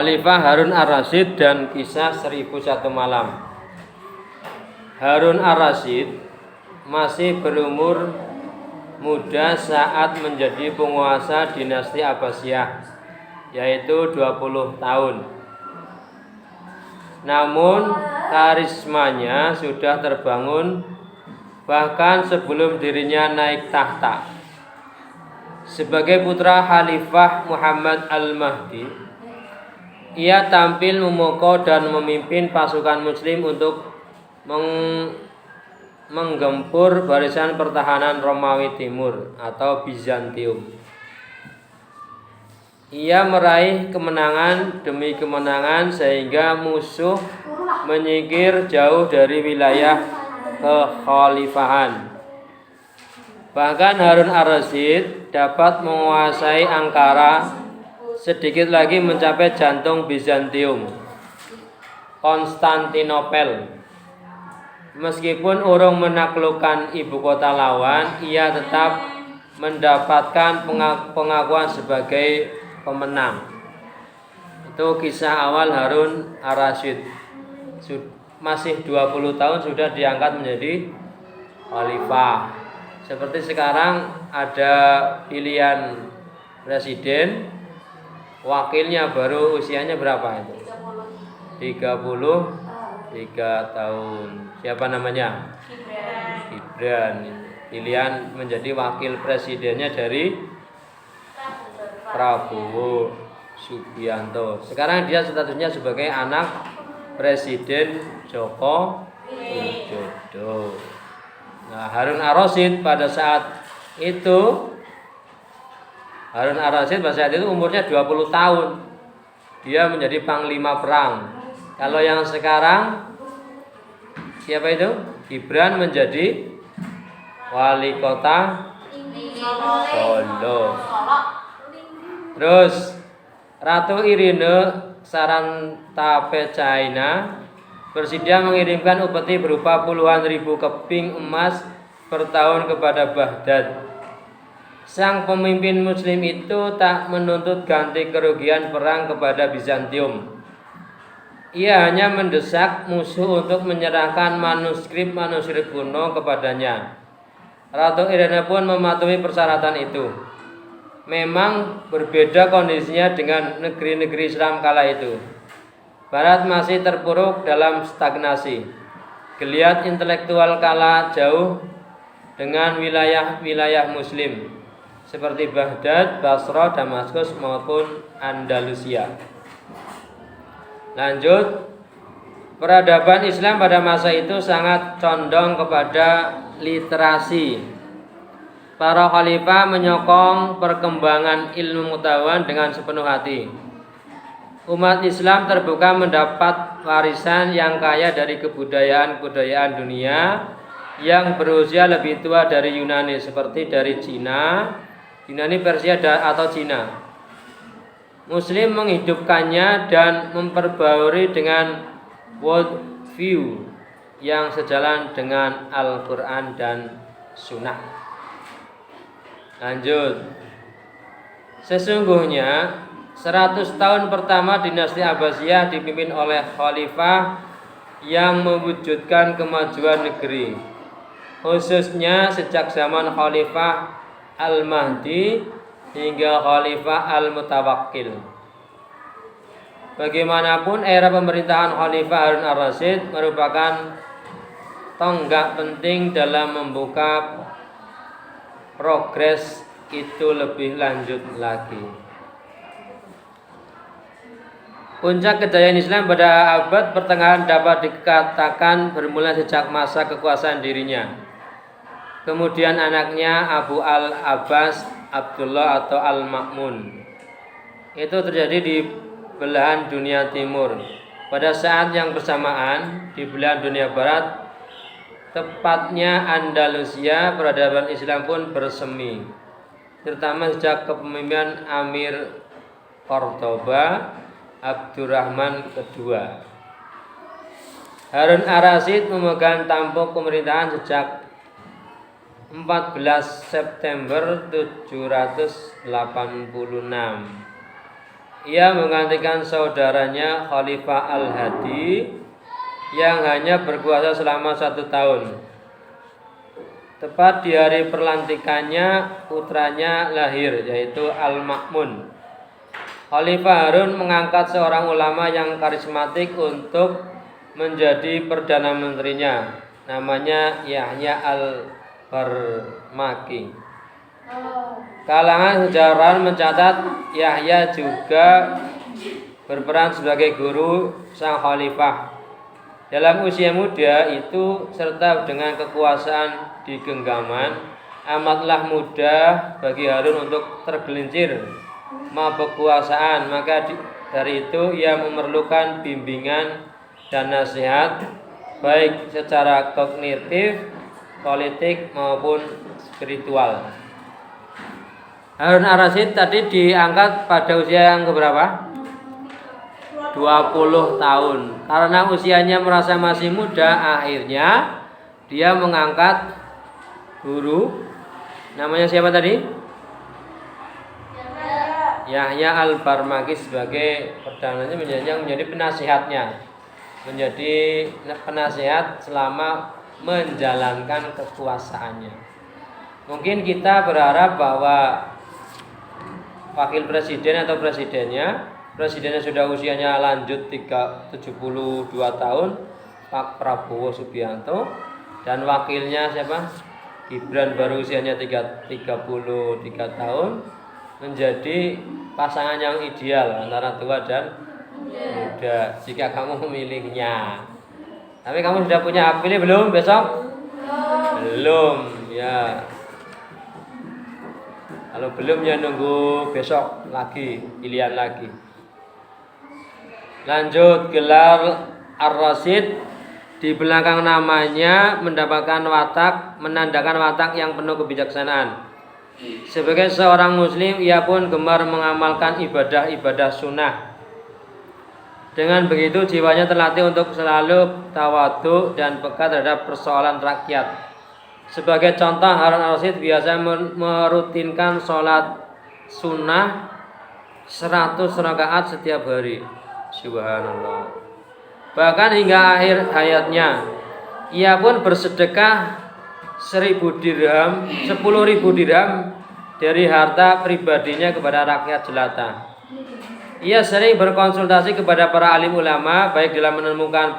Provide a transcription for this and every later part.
Khalifah Harun Ar-Rasyid dan kisah 1001 malam. Harun Ar-Rasyid masih berumur muda saat menjadi penguasa dinasti Abbasiyah, yaitu 20 tahun. Namun karismanya sudah terbangun bahkan sebelum dirinya naik tahta. Sebagai putra Khalifah Muhammad Al-Mahdi, ia tampil memukau dan memimpin pasukan muslim untuk menggempur barisan pertahanan Romawi Timur atau Bizantium. Ia meraih kemenangan demi kemenangan sehingga musuh menyingkir jauh dari wilayah kekhalifahan. Bahkan Harun Ar-Rasyid dapat menguasai Ankara, sedikit lagi mencapai jantung Bizantium, Konstantinopel. Meskipun urung menaklukkan ibu kota lawan, ia tetap mendapatkan pengakuan sebagai pemenang. Itu kisah awal Harun Ar-Rasyid. Masih 20 tahun sudah diangkat menjadi khalifah. Seperti sekarang ada pilihan presiden, wakilnya baru usianya berapa itu? 33 tahun. Siapa namanya? Gibran. Pilihan menjadi wakil presidennya dari Prabowo Subianto. Sekarang dia statusnya sebagai anak Presiden Joko Widodo. Nah, Harun Ar-Rasyid pada saat itu umurnya 20 tahun. Dia menjadi panglima perang. Kalau yang sekarang siapa itu? Gibran menjadi wali kota Solo. Terus Ratu Irene Sarantapecaina bersedia mengirimkan upeti berupa puluhan ribu keping emas per tahun kepada Baghdad. Sang pemimpin muslim itu tak menuntut ganti kerugian perang kepada Bizantium. Ia hanya mendesak musuh untuk menyerahkan manuskrip kuno kepadanya. Ratu Irene pun mematuhi persyaratan itu. Memang berbeda kondisinya dengan negeri-negeri Islam kala itu. Barat masih terpuruk dalam stagnasi. Geliat intelektual kalah jauh dengan wilayah-wilayah muslim seperti Baghdad, Basra, Damaskus maupun Andalusia. Lanjut, peradaban Islam pada masa itu sangat condong kepada literasi. Para khalifah menyokong perkembangan ilmu pengetahuan dengan sepenuh hati. Umat Islam terbuka mendapat warisan yang kaya dari kebudayaan dunia yang berusia lebih tua dari Yunani, seperti dari Yunani, Persia atau Cina. Muslim menghidupkannya dan memperbarui dengan world view yang sejalan dengan Al-Quran dan Sunnah. Lanjut, sesungguhnya 100 tahun pertama dinasti Abbasiyah dipimpin oleh khalifah yang mewujudkan kemajuan negeri, khususnya sejak zaman Khalifah Al-Mahdi hingga Khalifah Al-Mutawakkil. Bagaimanapun, era pemerintahan Khalifah Harun Ar-Rasyid merupakan tonggak penting dalam membuka progres itu lebih lanjut lagi. Puncak kejayaan Islam pada abad pertengahan dapat dikatakan bermula sejak masa kekuasaan dirinya. Kemudian anaknya Abu Al-Abbas Abdullah atau Al-Ma'mun. Itu terjadi di belahan dunia timur. Pada saat yang bersamaan di belahan dunia barat, tepatnya Andalusia, peradaban Islam pun bersemi, terutama sejak kepemimpinan Amir Cordoba Abdurrahman II. Harun Ar-Rasyid memegang tampuk pemerintahan sejak 14 September 786 ia menggantikan saudaranya Khalifah Al-Hadi yang hanya berkuasa selama 1 tahun. Tepat di hari perlantikannya, putranya lahir, yaitu Al-Ma'mun. Khalifah Harun mengangkat seorang ulama yang karismatik untuk menjadi perdana menterinya. Namanya Yahya Al-Barmaki. Kalangan sejarawan mencatat Yahya juga berperan sebagai guru sang khalifah. Dalam usia muda itu serta dengan kekuasaan di genggaman, amatlah mudah bagi Harun untuk tergelincir mabuk kekuasaan. Maka dari itu ia memerlukan bimbingan dan nasihat baik secara kognitif, politik maupun spiritual. Harun Ar-Rasyid tadi diangkat pada usia yang keberapa? 20 tahun. Karena usianya merasa masih muda, akhirnya dia mengangkat guru. Namanya siapa tadi? Yahya Al-Barmaki sebagai perdananya, menjadi penasihatnya. Menjadi penasihat selama menjalankan kekuasaannya. Mungkin kita berharap bahwa wakil presiden atau presidennya sudah usianya lanjut 72 tahun, Pak Prabowo Subianto, dan wakilnya siapa? Gibran baru usianya 33 tahun, menjadi pasangan yang ideal antara tua dan muda jika kamu memilihnya. Tapi kamu sudah punya hak pilih belum besok? Belum ya. Kalau belum ya nunggu besok lagi, pilihan lagi. Lanjut, gelar Ar-Rasyid di belakang namanya menandakan watak yang penuh kebijaksanaan. Sebagai seorang muslim, ia pun gemar mengamalkan ibadah-ibadah sunnah. Dengan begitu jiwanya terlatih untuk selalu tawadhu dan peka terhadap persoalan rakyat. Sebagai contoh, Harun Ar-Rasyid biasa merutinkan sholat sunnah 100 rakaat setiap hari. Subhanallah. Bahkan hingga akhir hayatnya, ia pun bersedekah 1000 dirham dari harta pribadinya kepada rakyat jelata. Ia sering berkonsultasi kepada para alim ulama, baik dalam menemukan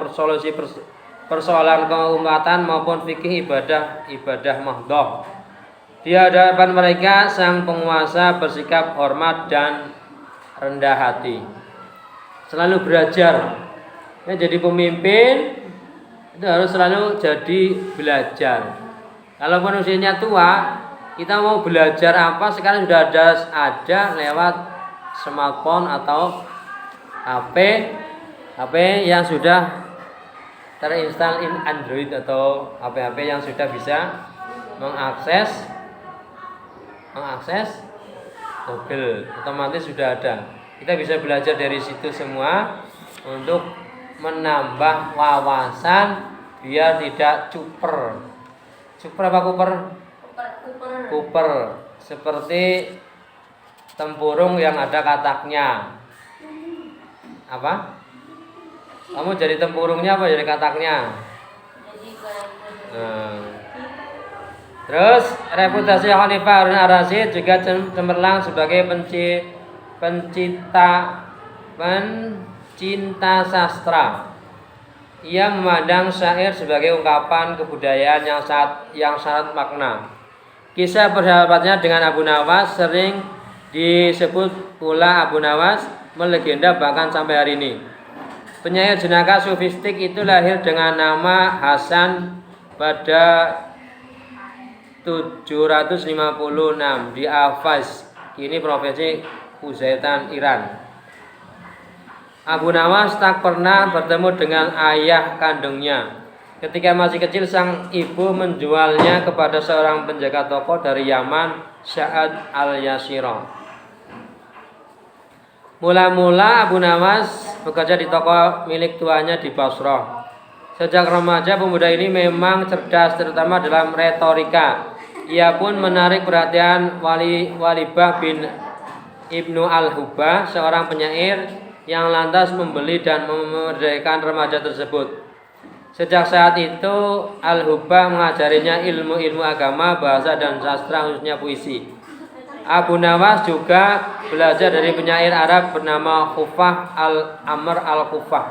persoalan keumatan maupun fikih ibadah mahdhah. Di hadapan mereka sang penguasa bersikap hormat dan rendah hati. Selalu belajar. Ya, jadi pemimpin itu harus selalu jadi belajar. Kalau manusianya tua, kita mau belajar apa sekarang sudah ada lewat smartphone atau HP yang sudah terinstall Android atau HP yang sudah bisa mengakses Google, otomatis sudah ada. Kita bisa belajar dari situ semua untuk menambah wawasan biar tidak cuper. Cuper apa kuper? Kuper. Seperti tempurung yang ada kataknya. Apa? Kamu jadi tempurungnya apa jadi kataknya? Terus reputasi Khalifah Harun Ar-Rasyid juga cemerlang sebagai pencinta sastra. Ia memandang syair sebagai ungkapan kebudayaan yang syarat makna. Kisah persahabatannya dengan Abu Nawas sering disebut pula Abu Nawas melegenda bahkan sampai hari ini. Penyair jenaka sufistik itu lahir dengan nama Hasan pada 756 di Afaz, kini provinsi Khuzestan, Iran. Abu Nawas tak pernah bertemu dengan ayah kandungnya. Ketika masih kecil, sang ibu menjualnya kepada seorang penjaga toko dari Yaman, Sa'ad al-Yasirah. Mula-mula Abu Nawas bekerja di toko milik tuanya di Basrah. Sejak remaja, pemuda ini memang cerdas, terutama dalam retorika. Ia pun menarik perhatian Walibah bin Ibnu Al-Hubba, seorang penyair yang lantas membeli dan memerdekakan remaja tersebut. Sejak saat itu Al-Hubba mengajarinya ilmu-ilmu agama, bahasa dan sastra, khususnya puisi. Abu Nawas juga belajar dari penyair Arab bernama Khufah Al-Amr Al-Khufah.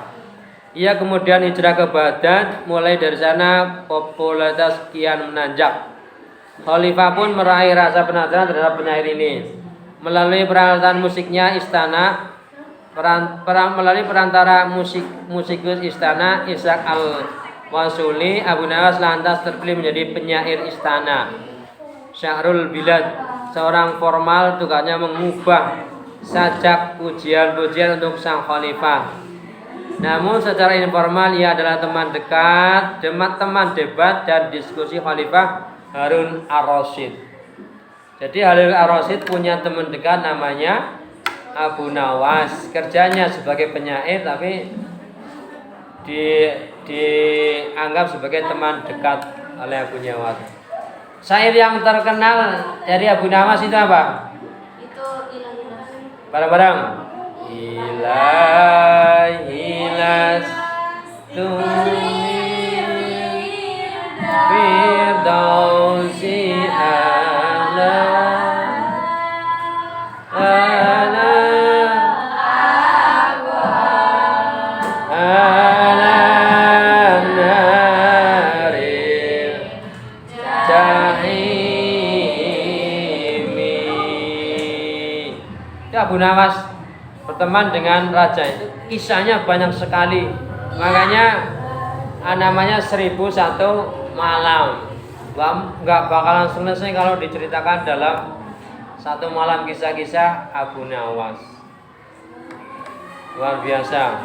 Ia kemudian hijrah ke Baghdad, mulai dari sana popularitas kian menanjak. Khalifah pun meraih rasa penasaran terhadap penyair ini. Melalui peralatan musiknya istana, melalui perantara musikus istana Ishaq Al-Wasuli, Abu Nawas lantas terpilih menjadi penyair istana. Syahrul Bilad, seorang formal, tugasnya mengubah sajak pujian-pujian untuk sang khalifah. Namun secara informal ia adalah teman dekat, teman debat dan diskusi Khalifah Harun Ar-Rasyid. Jadi Harun Ar-Rasyid punya teman dekat namanya Abu Nawas. Kerjanya sebagai penyair tapi dianggap sebagai teman dekat oleh Abu Nawas. Syair yang terkenal dari Abu Nawas itu apa? Itu ilah-ilah. Bareng-bareng. Ilah-ilah Firdausi ala Abu Nawas berteman dengan raja itu kisahnya banyak sekali, makanya namanya 1001 malam. Nggak bakalan selesai kalau diceritakan dalam satu malam kisah-kisah Abu Nawas. Luar biasa.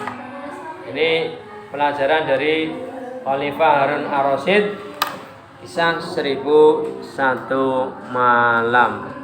Ini pelajaran dari Khalifah Harun Ar-Rasyid, kisah 1001 malam.